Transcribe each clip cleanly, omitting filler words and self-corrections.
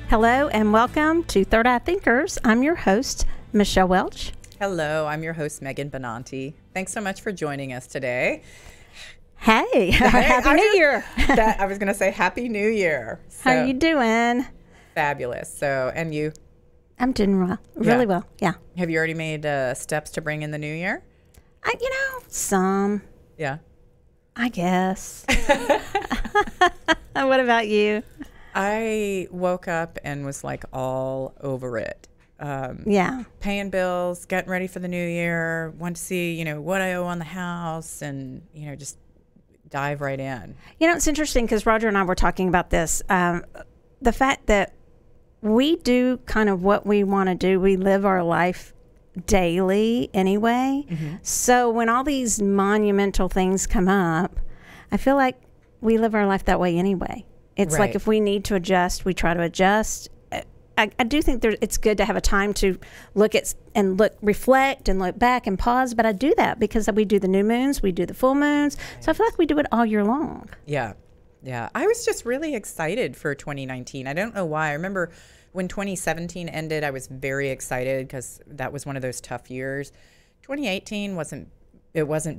Hello and welcome to Third Eye Thinkers. I'm your host, Michelle Welch. Hello, I'm your host, Megan Benanti. Thanks so much for joining us today. Hey, Happy New Year. I was going to say Happy New Year. How are you doing? Fabulous. So, and you? I'm doing well, really well, yeah. Have you already made steps to bring in the new year? Some. Yeah. I guess. What about you? I woke up and was like all over it. Yeah. Paying bills, getting ready for the new year, want to see, what I owe on the house and, just dive right in. It's interesting because Roger and I were talking about this. The fact that we do kind of what we want to do. We live our life daily anyway. Mm-hmm. So when all these monumental things come up, I feel like we live our life that way anyway. It's right. Like if we need to adjust, we try to adjust. I do think it's good to have a time to reflect and look back and pause. But I do that because we do the new moons, we do the full moons. So I feel like we do it all year long. Yeah. Yeah. I was just really excited for 2019. I don't know why. I remember when 2017 ended, I was very excited because that was one of those tough years. 2018 wasn't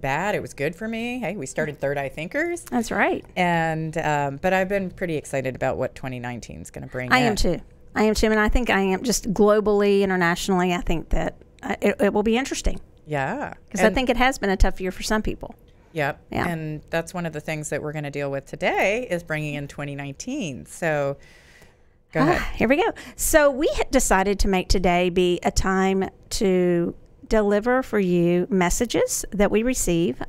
bad. It was good for me. Hey, we started Third Eye Thinkers. That's right. And but I've been pretty excited about what 2019 is going to bring. I am too. And I think I am just globally, internationally. I think that it will be interesting. Yeah. Because I think it has been a tough year for some people. Yep. Yeah. And that's one of the things that we're going to deal with today is bringing in 2019. So go ahead. Here we go. So we had decided to make today be a time to deliver for you messages that we receive,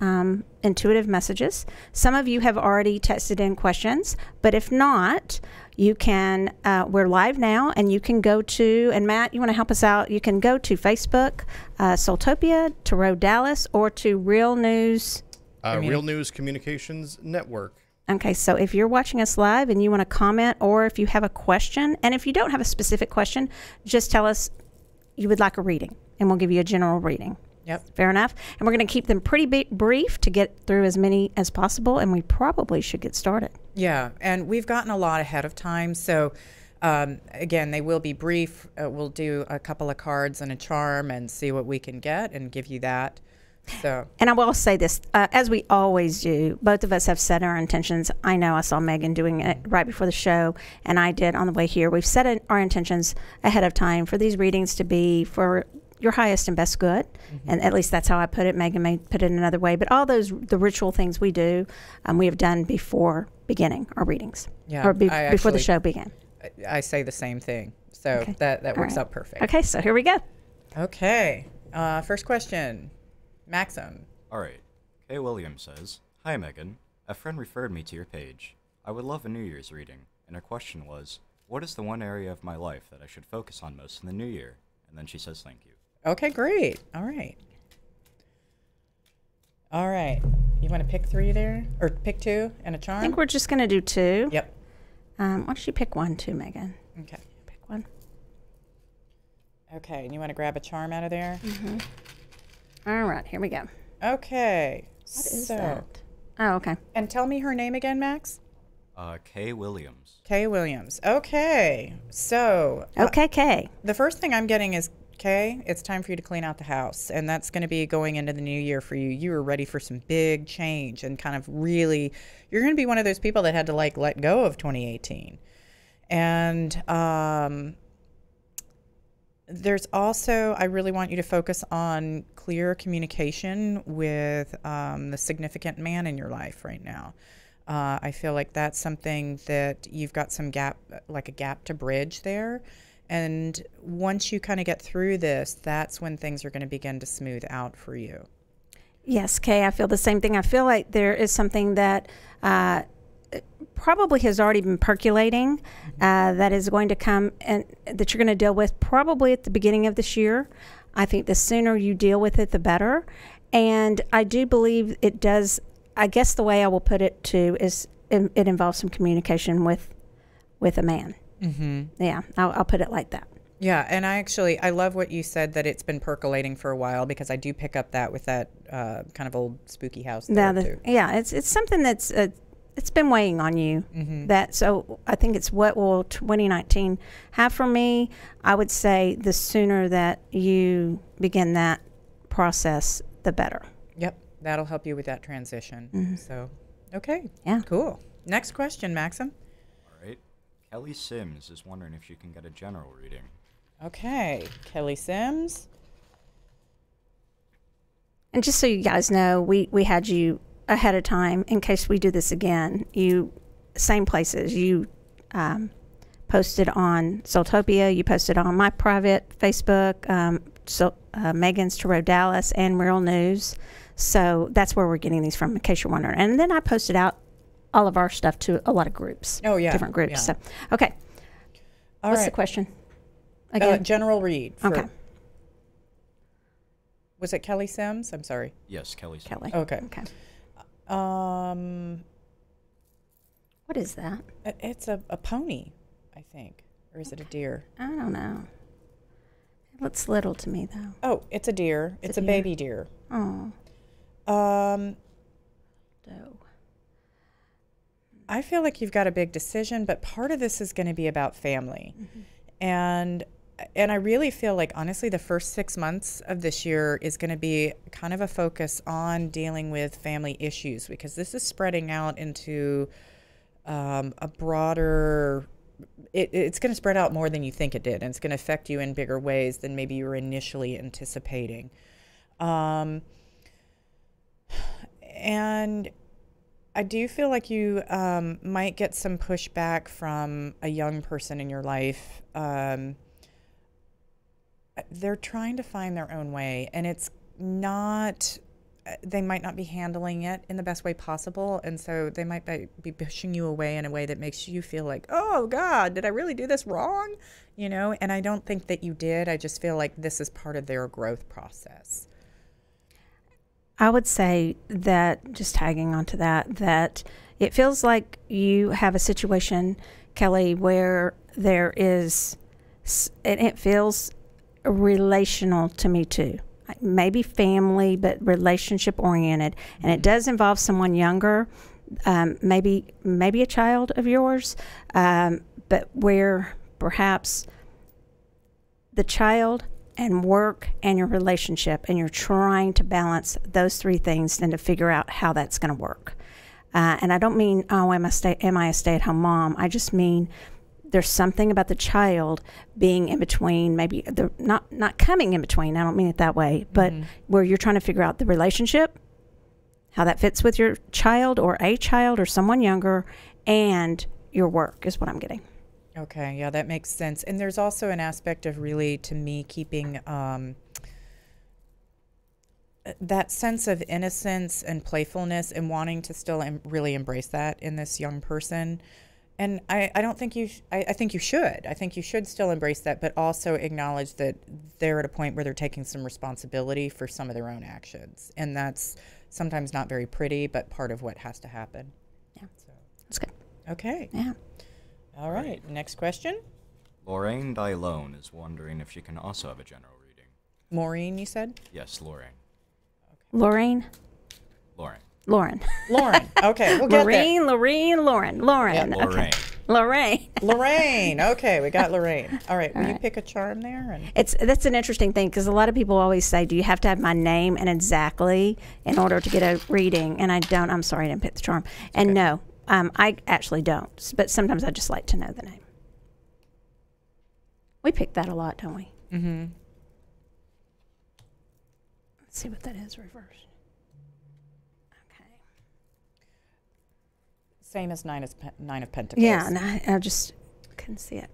intuitive messages. Some of you have already texted in questions, but if not, you can, we're live now, and you can go to, and Matt, you want to help us out, you can go to Facebook, Soultopia, Tarot Dallas, or to Real News. Real News Communications Network. Okay, so if you're watching us live and you want to comment, or if you have a question, and if you don't have a specific question, just tell us you would like a reading, and we'll give you a general reading. Yep. Fair enough. And we're going to keep them pretty brief to get through as many as possible, and we probably should get started. Yeah, and we've gotten a lot ahead of time, so again, they will be brief. We'll do a couple of cards and a charm and see what we can get and give you that. So. And I will say this, as we always do, both of us have set our intentions. I know I saw Megan doing it right before the show, and I did on the way here. We've set our intentions ahead of time for these readings to be for your highest and best good. Mm-hmm. And at least that's how I put it. Megan may put it another way. But all the ritual things we do, we have done before beginning our readings. Yeah, or before the show began. I say the same thing. So okay. that works out perfect. Okay, so here we go. Okay. First question. Maxim. All right. Kay Williams says, "Hi, Megan. A friend referred me to your page. I would love a New Year's reading. And her question was, what is the one area of my life that I should focus on most in the new year?" And then she says, "Thank you." Okay, great. All right. All right. You want to pick 3 there? Or pick 2 and a charm? I think we're just going to do 2. Yep. Why don't you pick 1 too, Megan? Okay. Pick 1. Okay, and you want to grab a charm out of there? Mm-hmm. All right, here we go. Okay. What is that? Oh, okay. And tell me her name again, Max? Kay Williams. Kay Williams. Okay. So. Okay, Kay. The first thing I'm getting is, Kay, it's time for you to clean out the house. And that's going to be going into the new year for you. You are ready for some big change and kind of really, you're going to be one of those people that had to let go of 2018. And there's also, I really want you to focus on clear communication with the significant man in your life right now. I feel like that's something that you've got some gap, like a gap to bridge there. And once you kind of get through this, that's when things are going to begin to smooth out for you. Yes, Kay, I feel the same thing. I feel like there is something that probably has already been percolating, that is going to come and that you're going to deal with probably at the beginning of this year. I think the sooner you deal with it, the better. And I do believe it does. I guess the way I will put it too is it involves some communication with a man. Mm-hmm. Yeah, I'll put it like that. Yeah, and I love what you said, that it's been percolating for a while, because I do pick up that with that kind of old spooky house there too. Yeah, it's something that's it's been weighing on you. That, so I think it's what will 2019 have for me. I would say the sooner that you begin that process, the better. Yep, that'll help you with that transition. So, okay, Yeah. cool. Next question, Maxim. All right. Kelly Sims is wondering if she can get a general reading. Okay, Kelly Sims. And just so you guys know, we had you ahead of time in case we do this again. You, same places. You posted on Soultopia. You posted on my private Facebook, Megan's Tarot Dallas, and Real News. So that's where we're getting these from, in case you're wondering. And then I posted out all of our stuff to a lot of groups. Oh, yeah. Different groups. Yeah. So, okay. All What's right. the question? Again? General read. For, Okay. Was it Kelly Sims? I'm sorry. Yes, Kelly Sims. Kelly. Okay. Okay. Um, What is that? it's a pony, I think. Or is it a deer? I don't know. It looks little to me, though. Oh, it's a deer. It's a deer. baby deer. Oh. Um, Doe. I feel like you've got a big decision, but part of this is going to be about family. And I really feel like, honestly, the first 6 months of this year is going to be kind of a focus on dealing with family issues, because this is spreading out into a broader, it's going to spread out more than you think it did, and it's going to affect you in bigger ways than maybe you were initially anticipating. And I do feel like you might get some pushback from a young person in your life. They're trying to find their own way, and it's not, they might not be handling it in the best way possible, and so they might be pushing you away in a way that makes you feel like, oh God, did I really do this wrong? You know, and I don't think that you did. I just feel like this is part of their growth process. I would say that, just tagging onto that, that it feels like you have a situation, Kelly, where there is, and it feels relational to me too. Maybe family, but relationship oriented, and it does involve someone younger, maybe a child of yours, but where perhaps the child and work and your relationship, and you're trying to balance those three things and to figure out how that's going to work. And I don't mean, oh, am I a stay-at-home mom? I just mean there's something about the child being in between, maybe not coming in between. I don't mean it that way, but where you're trying to figure out the relationship, how that fits with your child or a child or someone younger, and your work is what I'm getting. Okay, yeah, that makes sense. And there's also an aspect of really, to me, keeping that sense of innocence and playfulness and wanting to still really embrace that in this young person. And I don't think I think you should. I think you should still embrace that, but also acknowledge that they're at a point where they're taking some responsibility for some of their own actions. And that's sometimes not very pretty, but part of what has to happen. Yeah, So, that's good. okay. Yeah. All right. Next question. Lorraine Dylone is wondering if she can also have a general reading. Maureen, you said? Yes, Lorraine. Lauren. Lauren. Okay, we'll get there. Lauren. Yeah, Okay. Lorraine. Lorraine. Lorraine. Okay, we got Lorraine. All right. Will you right. pick a charm there? And That's an interesting thing, because a lot of people always say, do you have to have my name and exactly in order to get a reading? And I don't. I'm sorry, I didn't pick the charm. And okay. no, I actually don't. But sometimes I just like to know the name. We pick that a lot, don't we? Mm-hmm. Let's see what that is reversed. Okay. Same as Nine of Pentacles. Yeah, and I just couldn't see it.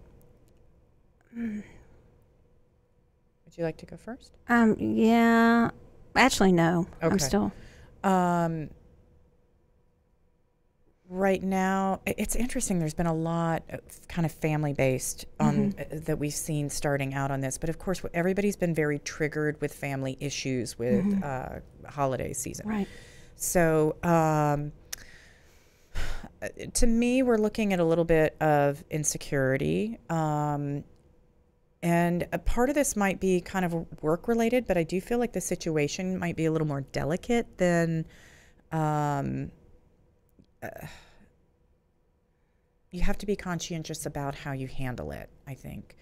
Would you like to go first? Yeah. Actually, no. Okay. I'm still. Right now, it's interesting. There's been a lot of kind of family-based on that we've seen starting out on this. But of course, everybody's been very triggered with family issues with holiday season. Right. So to me, we're looking at a little bit of insecurity. And a part of this might be kind of work-related, but I do feel like the situation might be a little more delicate than you have to be conscientious about how you handle it, I think.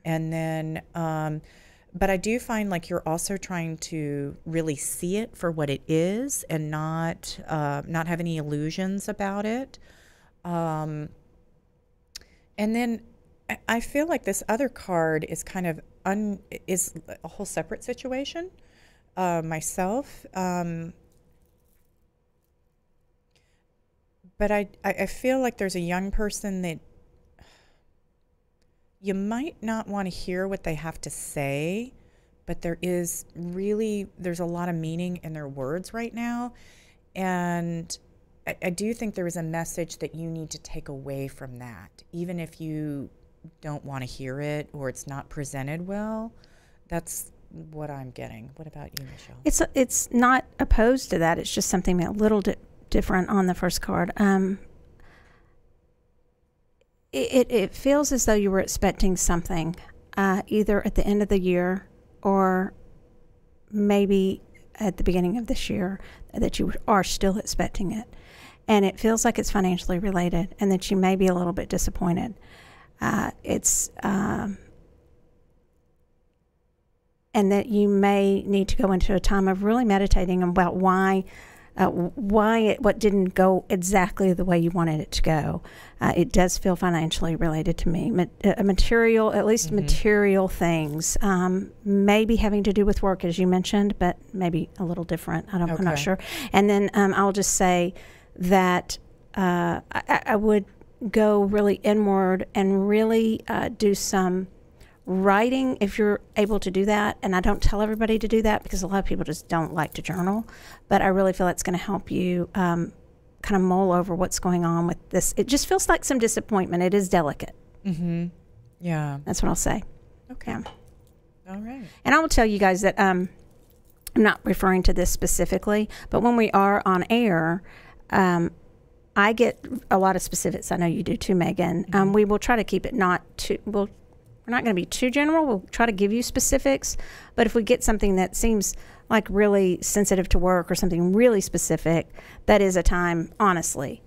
And then, but I do find like you're also trying to really see it for what it is and not have any illusions about it. And then I feel like this other card is kind of is a whole separate situation. Myself, but I feel like there's a young person that you might not want to hear what they have to say, but there's a lot of meaning in their words right now. And I do think there is a message that you need to take away from that, even if you don't want to hear it or it's not presented well. That's what I'm getting. What about you, Michelle? It's not opposed to that. It's just something a little different on the first card. It feels as though you were expecting something, either at the end of the year or maybe at the beginning of this year, that you are still expecting it. And it feels like it's financially related and that you may be a little bit disappointed. And that you may need to go into a time of really meditating about what didn't go exactly the way you wanted it to go. It does feel financially related to me. Material, at least material things, maybe having to do with work, as you mentioned, but maybe a little different. I'm not sure. And then I'll just say that I would go really inward and really do some writing if you're able to do that. And I don't tell everybody to do that because a lot of people just don't like to journal, but I really feel it's going to help you kind of mull over what's going on with this. It just feels like some disappointment. It is delicate. Yeah, that's what I'll say. Okay. Yeah. All right. And I will tell you guys that I'm not referring to this specifically, but when we are on air, I get a lot of specifics. I know you do too, Megan. We will try to keep it not too, we're not going to be too general. We'll try to give you specifics. But if we get something that seems like really sensitive to work or something really specific, that is a time, honestly,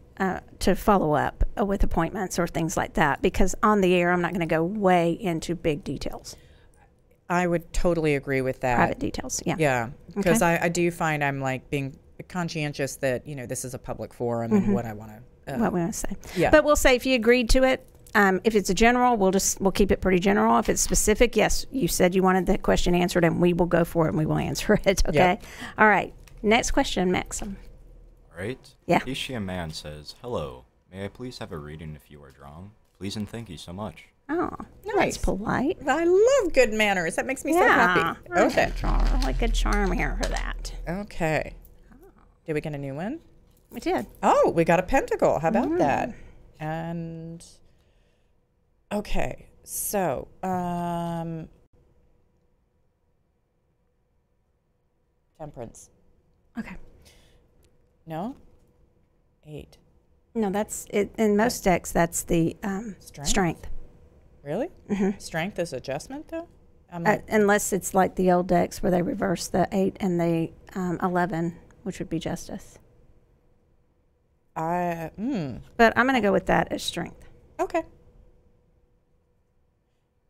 to follow up with appointments or things like that. Because on the air, I'm not going to go way into big details. I would totally agree with that. Private details, yeah. Yeah, because I do find I'm like being conscientious that, this is a public forum and what I want to... what we want to say. Yeah. But we'll say if you agreed to it, if it's a general, we'll keep it pretty general. If it's specific, yes, you said you wanted that question answered, and we will go for it and we will answer it. Okay. Yep. All right. Next question, Maxim. All right. Yeah. Ishia Man says, "Hello. May I please have a reading if you are drawn? Please and thank you so much." Oh, nice. That's polite. I love good manners. That makes me so happy. Okay. Really good charm here for that. Okay. Did we get a new one? We did. Oh, we got a pentacle. How about that? And okay, so temperance. Okay. No? 8. No, that's it. In most decks, that's the strength. Really? Strength is adjustment, though? Unless it's like the old decks where they reverse the 8 and the 11, which would be justice. But I'm going to go with that as strength. Okay.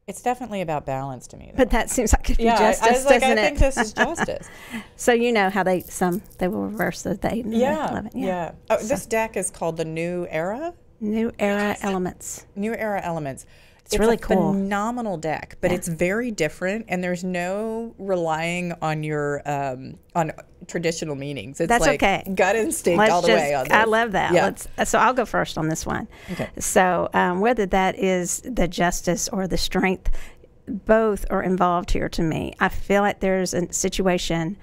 It's definitely about balance to me, though. But that seems like it'd be justice, doesn't it? I think this is justice. So you know how they will reverse the 8 and the 11. Yeah. Oh, so this deck is called the New Era? New Era Elements. New Era Elements. It's really cool. Phenomenal deck, but it's very different, and there's no relying on your on traditional meanings. It's That's like okay. Gut instinct all the way on this. I love that. Yeah. So I'll go first on this one. Okay. So whether that is the justice or the strength, both are involved here to me. I feel like there's a situation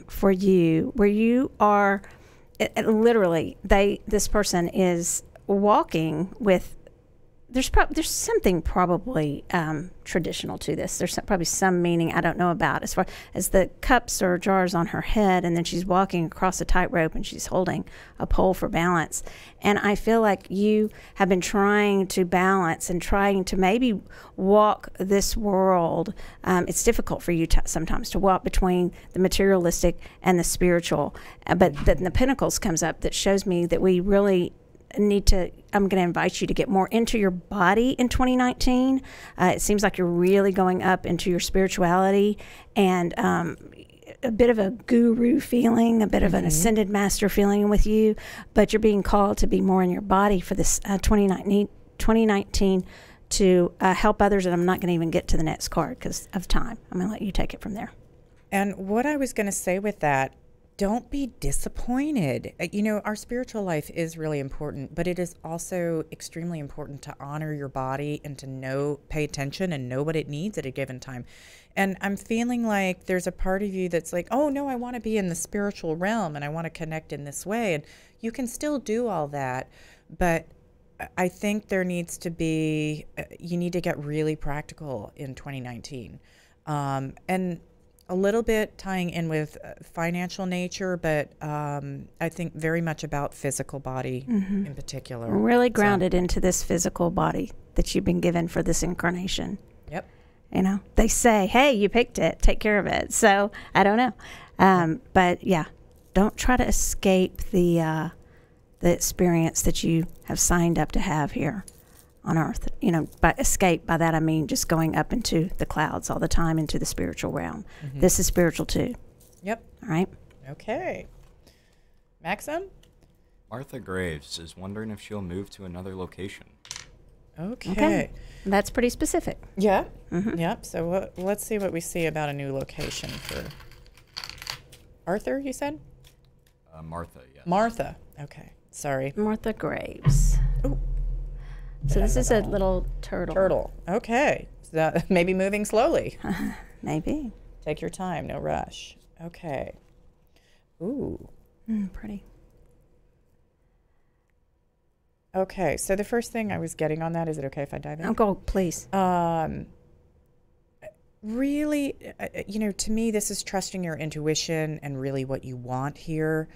for you where you are literally this person is walking with. There's something probably traditional to this. There's probably some meaning I don't know about as far as the cups or jars on her head, and then she's walking across a tightrope and she's holding a pole for balance. And I feel like you have been trying to balance and trying to maybe walk this world. It's difficult for you sometimes to walk between the materialistic and the spiritual. But then the Pentacles comes up that shows me that we really I'm going to invite you to get more into your body in 2019. It seems like you're really going up into your spirituality and a bit of a guru feeling, a bit of an ascended master feeling with you, but you're being called to be more in your body for this 2019 to help others. And I'm not going to even get to the next card because of time. I'm going to let you take it from there. And what I was going to say with that, don't be disappointed. You know, our spiritual life is really important, but it is also extremely important to honor your body and to pay attention and know what it needs at a given time. And I'm feeling like there's a part of you that's like, oh no, I want to be in the spiritual realm and I want to connect in this way. And you can still do all that, but I think there needs to be, you need to get really practical in 2019. And a little bit tying in with financial nature, but I think very much about physical body in particular. Really grounded into this physical body that you've been given for this incarnation. Yep. You know, they say, hey, you picked it, take care of it. So I don't know. But yeah, don't try to escape the experience that you have signed up to have here on earth. You know, by escape, by that I mean just going up into the clouds all the time, into the spiritual realm. This is spiritual too. Yep. All right. Okay. Maxim? Martha Graves is wondering if she'll move to another location. Okay. That's pretty specific. Yeah. Yep. So let's see what we see about a new location for Arthur, you said? Martha, yes. Martha. Okay. Sorry. Martha Graves. Ooh. So this is a little turtle. Turtle. Okay. So maybe moving slowly. Maybe. Take your time. No rush. Okay. Ooh. Pretty. Okay. So the first thing I was getting on that, is it okay if I dive in? Oh, go, please. Really, you know, to me, this is trusting your intuition and really what you want here.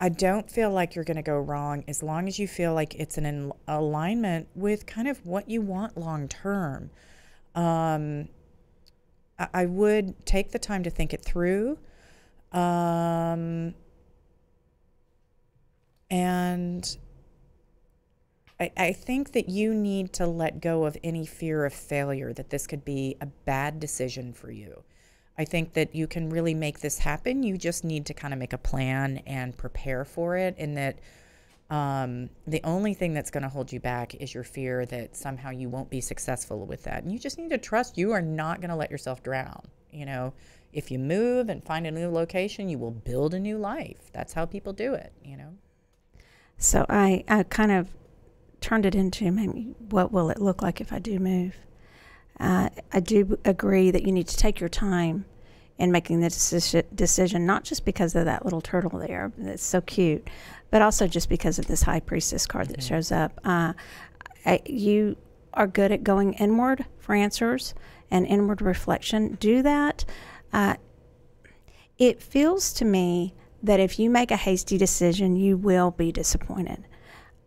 I don't feel like you're going to go wrong as long as you feel like it's in alignment with kind of what you want long term. I would take the time to think it through. And I think that you need to let go of any fear of failure, that this could be a bad decision for you. I think that you can really make this happen. You just need to kind of make a plan and prepare for it. And that the only thing that's going to hold you back is your fear that somehow you won't be successful with that. And you just need to trust you are not going to let yourself drown. You know, if you move and find a new location, you will build a new life. That's how people do it, you know. So I kind of turned it into maybe what will it look like if I do move. I do agree that you need to take your time in making the decision, not just because of that little turtle there, that's so cute, but also just because of this High Priestess card that shows up. You are good at going inward for answers and inward reflection. Do that. It feels to me that if you make a hasty decision, you will be disappointed.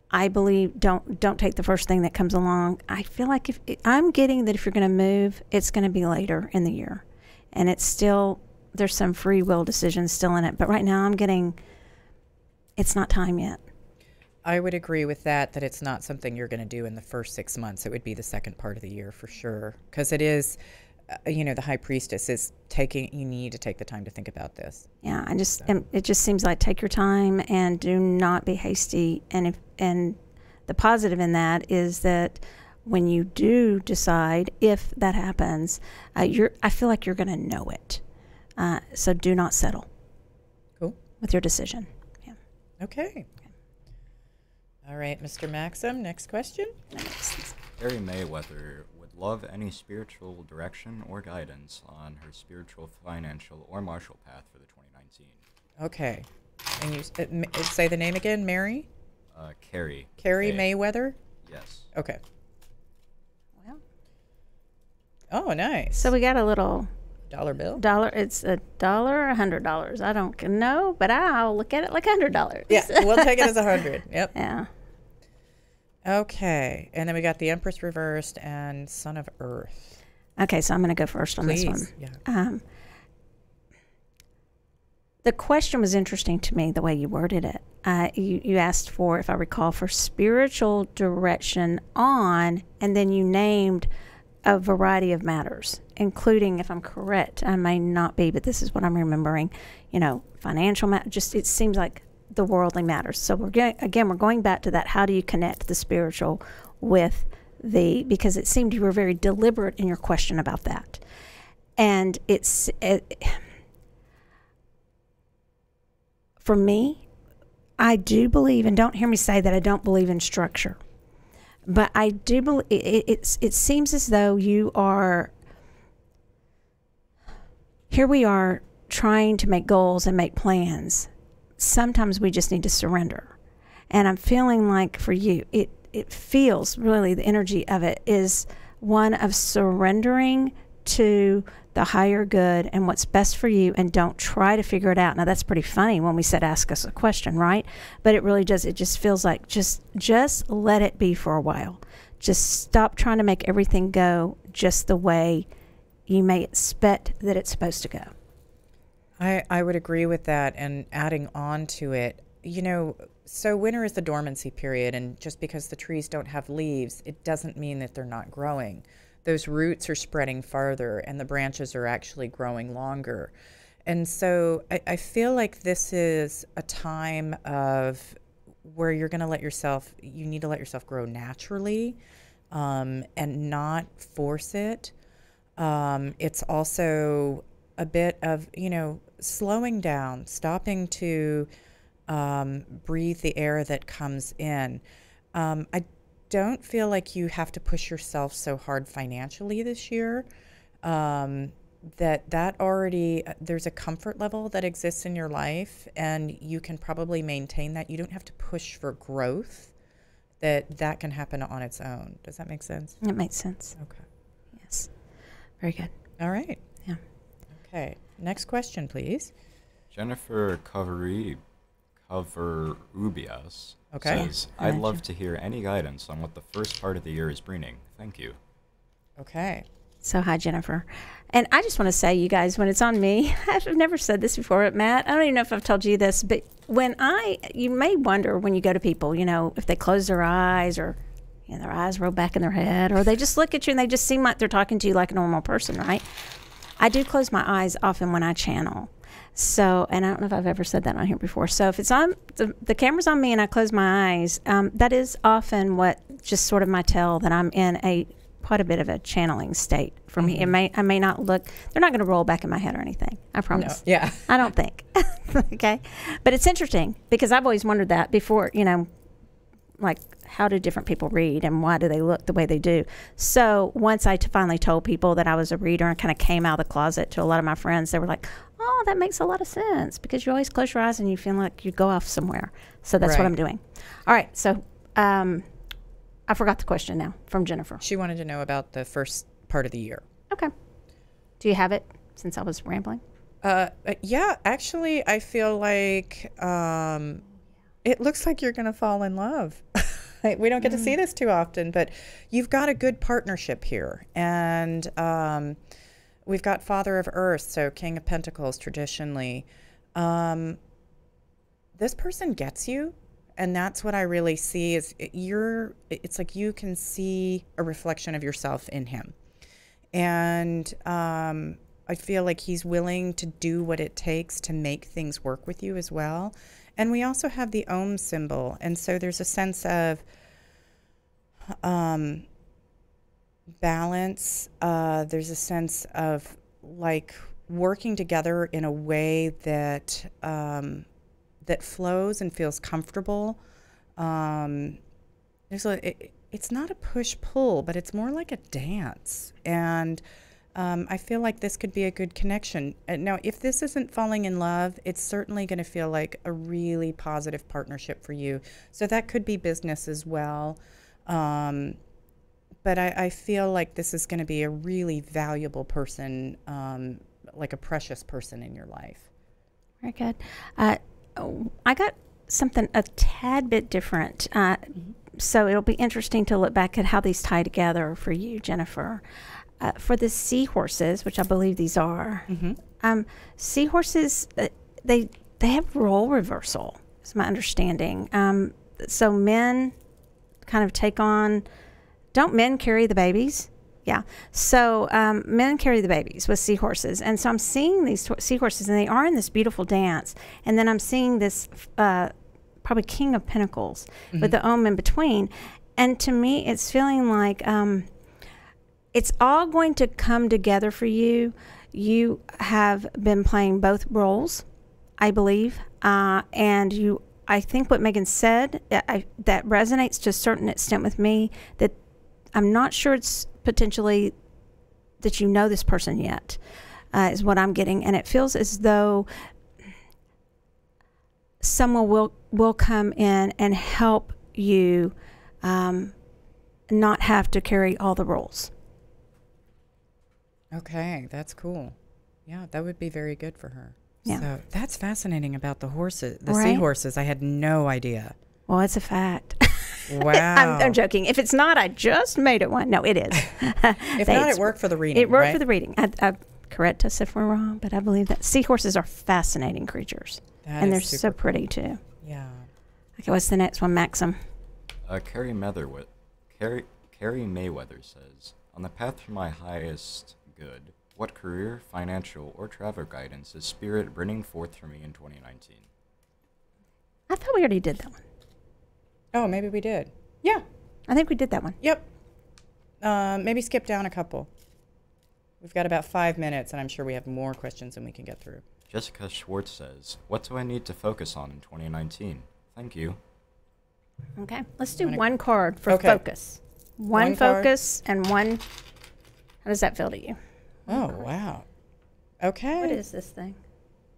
I believe don't take the first thing that comes along. I feel like if I'm getting that if you're going to move, it's going to be later in the year, and it's still, there's some free will decisions still in it. But right now I'm getting, it's not time yet. I would agree with that it's not something you're going to do in the first 6 months. It would be the second part of the year for sure, because it is, you know, the High Priestess is you need to take the time to think about this. Yeah, it just seems like take your time and do not be hasty. And the positive in that is that when you do decide, if that happens, I feel like you're going to know it. So do not settle. Cool. With your decision. Yeah. Okay. All right, Mr. Maxim, next question. Carrie Mayweather would love any spiritual direction or guidance on her spiritual, financial, or martial path for the 2019. Okay. And you say the name again, Mary? Carrie. Carrie Mayweather? Yes. Okay. Well. Oh, nice. So we got a little dollar bill? It's $1 or $100. I don't know, but I'll look at it like $100. Yeah, we'll take it as 100. Yep. Yeah. Okay. And then we got the Empress reversed and Son of Earth. Okay, so I'm going to go first on this one. Yeah. The question was interesting to me, the way you worded it. You asked for, if I recall, for spiritual direction on, and then you named a variety of matters, including, if I'm correct, I may not be, but this is what I'm remembering, financial matters. Just, it seems like the worldly matters. So we're going back to that. How do you connect the spiritual with because it seemed you were very deliberate in your question about that. And for me, I do believe, and don't hear me say that I don't believe in structure, but I do believe it seems as though you are, here we are trying to make goals and make plans. Sometimes we just need to surrender. And I'm feeling like for you, it feels really, the energy of it is one of surrendering to the higher good and what's best for you, and don't try to figure it out. Now that's pretty funny when we said ask us a question, right? But it really does. It just feels like just let it be for a while. Just stop trying to make everything go just the way you may expect that it's supposed to go. I would agree with that, and adding on to it, so winter is the dormancy period, and just because the trees don't have leaves, it doesn't mean that they're not growing. Those roots are spreading farther, and the branches are actually growing longer. And so I feel like this is a time of where you're going to you need to let yourself grow naturally, and not force it. It's also a bit of, slowing down, stopping to breathe the air that comes in. I don't feel like you have to push yourself so hard financially this year. That already, there's a comfort level that exists in your life, and you can probably maintain that. You don't have to push for growth. That can happen on its own. Does that make sense? It makes sense. Okay. Yes. Very good. All right. Yeah. Okay. Next question, please. Jennifer Covarrubias says, I'd love to hear any guidance on what the first part of the year is bringing. Thank you. Okay. So hi, Jennifer. And I just want to say, you guys, when it's on me, I've never said this before, but Matt, I don't even know if I've told you this, but you may wonder when you go to people, if they close their eyes, or their eyes roll back in their head, or they just look at you and they just seem like they're talking to you like a normal person, right? I do close my eyes often when I channel. So, and I don't know if I've ever said that on here before. So if it's on, the camera's on me and I close my eyes, that is often what just sort of my tell that I'm in quite a bit of a channeling state for me. I may not look, they're not going to roll back in my head or anything. I promise. No. Yeah. I don't think. Okay. But it's interesting because I've always wondered that before, like, how do different people read and why do they look the way they do? So once I finally told people that I was a reader and kind of came out of the closet to a lot of my friends, they were like, oh, that makes a lot of sense, because you always close your eyes and you feel like you go off somewhere. So that's what I'm doing. All right. So I forgot the question now from Jennifer. She wanted to know about the first part of the year. Okay. Do you have it since I was rambling? Yeah, actually, I feel like it looks like you're going to fall in love. We don't get to see this too often, but you've got a good partnership here. And we've got Father of Earth, so King of Pentacles traditionally. This person gets you, and that's what I really see is it's like you can see a reflection of yourself in him. And I feel like he's willing to do what it takes to make things work with you as well. And we also have the Om symbol. And so there's a sense of balance. There's a sense of like working together in a way that that flows and feels comfortable. It's not a push-pull, but it's more like a dance. And I feel like this could be a good connection. Now, if this isn't falling in love, it's certainly going to feel like a really positive partnership for you. So that could be business as well. But I feel like this is going to be a really valuable person, like a precious person in your life. Very good. I got something a tad bit different. So it'll be interesting to look back at how these tie together for you, Jennifer. For the seahorses, which I believe these are, seahorses, they have role reversal, is my understanding. So men kind of take on, don't men carry the babies? Yeah. So men carry the babies with seahorses. And so I'm seeing these seahorses, and they are in this beautiful dance. And then I'm seeing this probably King of Pentacles with the Om in between. And to me, it's feeling like it's all going to come together for you. You have been playing both roles, I believe. And I think what Megan said, that resonates to a certain extent with me, that I'm not sure it's potentially that you know this person yet, is what I'm getting. And it feels as though someone will come in and help you not have to carry all the roles. Okay, that's cool. Yeah, that would be very good for her. Yeah. So that's fascinating about the horses, the Right. seahorses. I had no idea. Well, it's a fact. Wow. I'm joking. If it's not, I just made it one. No, it is. If not, it worked for the reading. It worked right? for the reading. Correct us if we're wrong, but I believe that seahorses are fascinating creatures. That And is they're super so cool. pretty, too. Yeah. Okay, what's the next one, Maxim? Carrie Mayweather says, on the path to my highest good, what career, financial, or travel guidance is Spirit bringing forth for me in 2019? I thought we already did that one. Oh, maybe we did. Yeah. I think we did that one. Yep. Maybe skip down a couple. We've got about 5 minutes, and I'm sure we have more questions than we can get through. Jessica Schwartz says, what do I need to focus on in 2019? Thank you. Okay, let's do one card for Okay. focus. One card. focus and one. How does that feel to you? Oh, wow. Okay. What is this thing?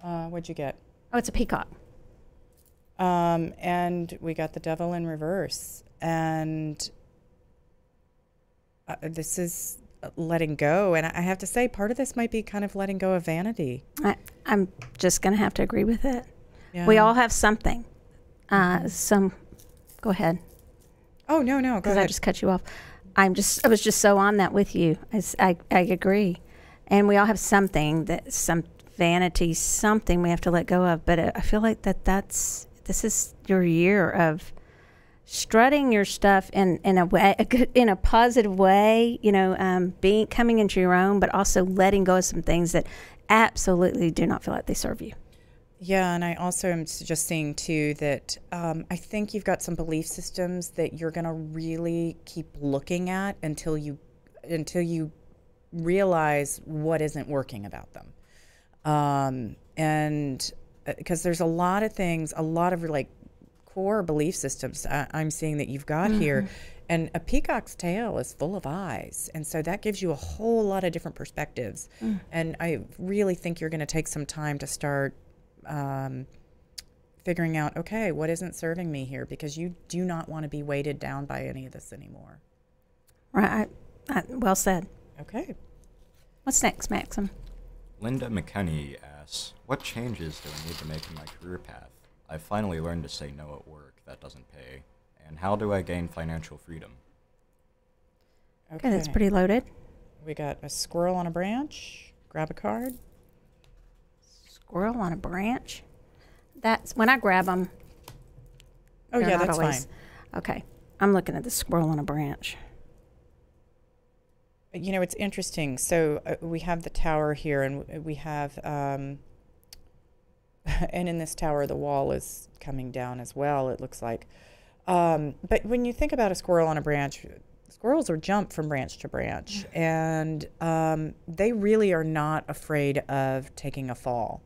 What'd you get? Oh, it's a peacock. And we got the Devil in reverse. And this is letting go. And I have to say, part of this might be kind of letting go of vanity. I'm just going to have to agree with it. Yeah. We all have something. Go ahead. Oh, no. Go Because ahead. I just cut you off. I was just so on that with you. I agree. And we all have something, some vanity, something we have to let go of. But I feel like this is your year of strutting your stuff in a way, in a positive way, coming into your own, but also letting go of some things that absolutely do not feel like they serve you. Yeah, and I also am just seeing, too, that I think you've got some belief systems that you're going to really keep looking at until you realize what isn't working about them. And because there's a lot of things, a lot of like core belief systems I'm seeing that you've got here. And a peacock's tail is full of eyes. And so that gives you a whole lot of different perspectives. And I really think you're going to take some time to start figuring out, okay, what isn't serving me here? Because you do not want to be weighted down by any of this anymore. Right. Well said. Okay. What's next, Maxim? Linda McKenney asks, what changes do I need to make in my career path? I've finally learned to say no at work that doesn't pay. And how do I gain financial freedom? Okay, that's pretty loaded. We got a squirrel on a branch. Grab a card. Squirrel on a branch. That's when I grab them. Oh, yeah, that's fine. Okay. I'm looking at the squirrel on a branch. You know, it's interesting. So we have the tower here, and we have, and in this tower, the wall is coming down as well, it looks like. But when you think about a squirrel on a branch, squirrels will jump from branch to branch, and they really are not afraid of taking a fall.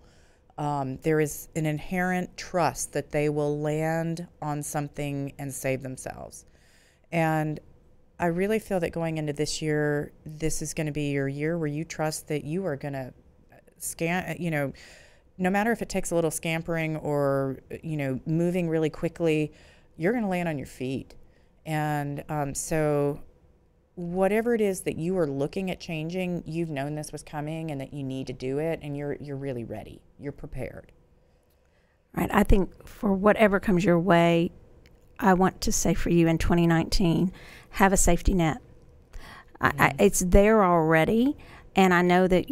There is an inherent trust that they will land on something and save themselves. And I really feel that going into this year, this is going to be your year where you trust that you are going to no matter if it takes a little scampering or, moving really quickly, you're going to land on your feet. And so whatever it is that you are looking at changing, you've known this was coming and that you need to do it, and you're really ready. You're prepared. Right. I think for whatever comes your way, I want to say for you in 2019, have a safety net. It's there already. And I know that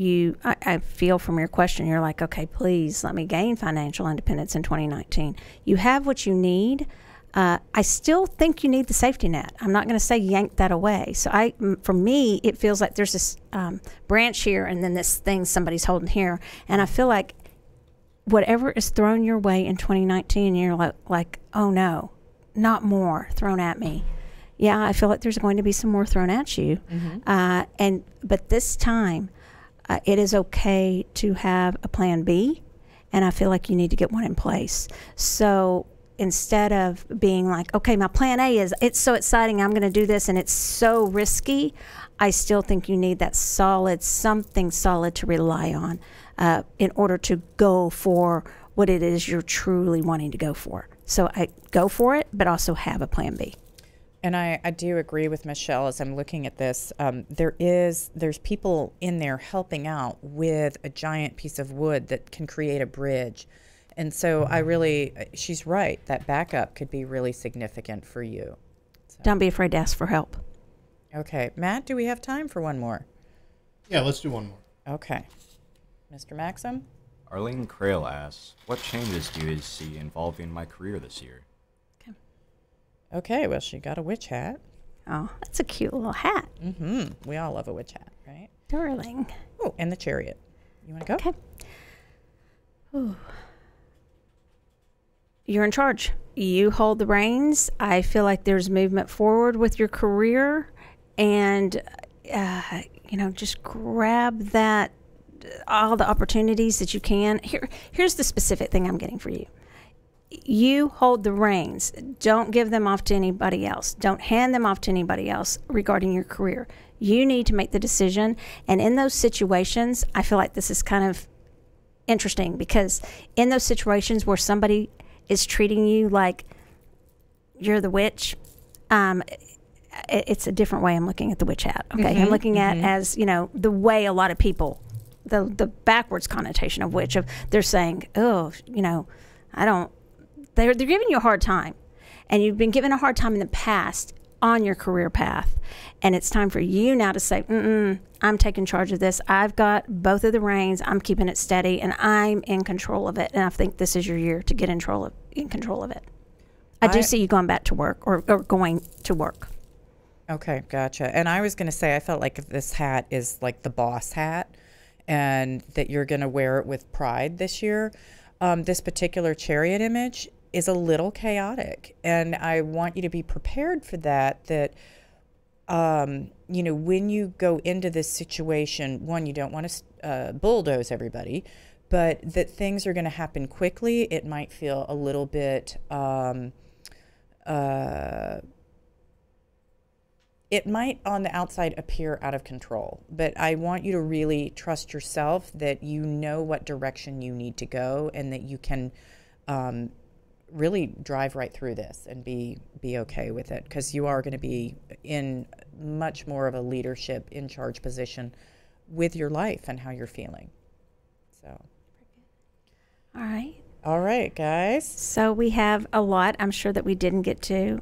I feel from your question, you're like, okay, please let me gain financial independence in 2019. You have what you need. I still think you need the safety net. I'm not going to say yank that away. So for me, it feels like there's this branch here and then this thing somebody's holding here. And I feel like whatever is thrown your way in 2019, you're like, oh no, not more thrown at me. Yeah, I feel like there's going to be some more thrown at you. But this time, it is okay to have a plan B, and I feel like you need to get one in place. So instead of being like, okay, my plan A is, it's so exciting, I'm going to do this, and it's so risky, I still think you need that something solid to rely on in order to go for what it is you're truly wanting to go for. So I go for it, but also have a plan B. And I do agree with Michelle as I'm looking at this. There's people in there helping out with a giant piece of wood that can create a bridge. And so she's right, that backup could be really significant for you. So. Don't be afraid to ask for help. Okay. Matt, do we have time for one more? Yeah, let's do one more. Okay. Mr. Maxim? Arlene Crail asks, what changes do you see involving my career this year? Okay, well, she got a witch hat. Oh, that's a cute little hat. We all love a witch hat, right? Darling. Oh, and the chariot. You want to go? Okay. Ooh. You're in charge. You hold the reins. I feel like there's movement forward with your career, and just grab that, all the opportunities that you can. Here's the specific thing I'm getting for you. You hold the reins. Don't give them off to anybody else. Don't hand them off to anybody else regarding your career. You need to make the decision. And in those situations, I feel like this is kind of interesting, because in those situations where somebody is treating you like you're the witch, it's a different way I'm looking at the witch hat. Okay, I'm looking at as, the way a lot of people, the backwards connotation of witch, of they're saying, oh, they're giving you a hard time, and you've been given a hard time in the past on your career path, and it's time for you now to say, I'm taking charge of this. I've got both of the reins. I'm keeping it steady, and I'm in control of it. And I think this is your year to get in control of it. I do see you going back to work or going to work. Okay, gotcha. And I was going to say, I felt like this hat is like the boss hat, and that you're going to wear it with pride this year. This particular chariot image is a little chaotic, and I want you to be prepared for that, when you go into this situation, one, you don't want to bulldoze everybody, but that things are going to happen quickly. It might feel a little bit, it might on the outside appear out of control, but I want you to really trust yourself that you know what direction you need to go, and that you can really drive right through this and be okay with it, because you are going to be in much more of a leadership in charge position with your life and how you're feeling. So, all right, guys. So we have a lot, I'm sure, that we didn't get to.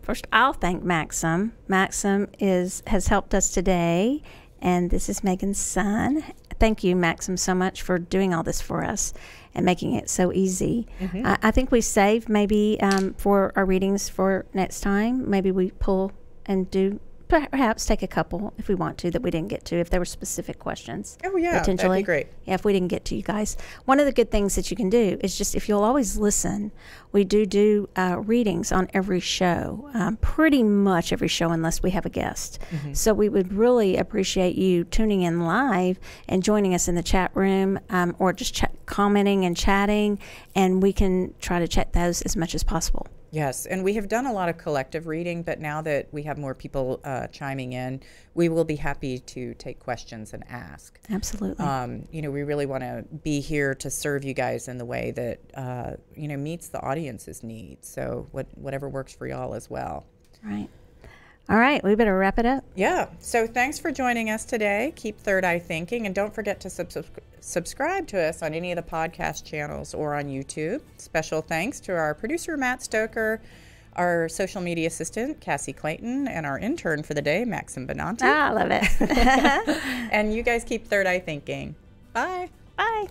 First, I'll thank Maxim. Maxim has helped us today, and this is Megan's son. Thank you, Maxim, so much for doing all this for us and making it so easy. I think we save maybe for our readings for next time. Maybe we pull and do, perhaps take a couple if we want to, that we didn't get to, if there were specific questions. Oh, yeah, potentially. that'd be great. Yeah, if we didn't get to you guys. One of the good things that you can do is just, if you'll always listen, we do readings on every show, pretty much every show unless we have a guest. So we would really appreciate you tuning in live and joining us in the chat room, or just commenting and chatting, and we can try to check those as much as possible. Yes, and we have done a lot of collective reading, but now that we have more people chiming in, we will be happy to take questions and ask. Absolutely. We really want to be here to serve you guys in the way that, meets the audience's needs. So whatever works for y'all as well. Right. All right, we better wrap it up. Yeah, so thanks for joining us today. Keep Third Eye Thinking, and don't forget to subscribe to us on any of the podcast channels or on YouTube. Special thanks to our producer, Matt Stoker, our social media assistant, Cassie Clayton, and our intern for the day, Maxim Benanti. I love it. And you guys keep Third Eye thinking. Bye. Bye.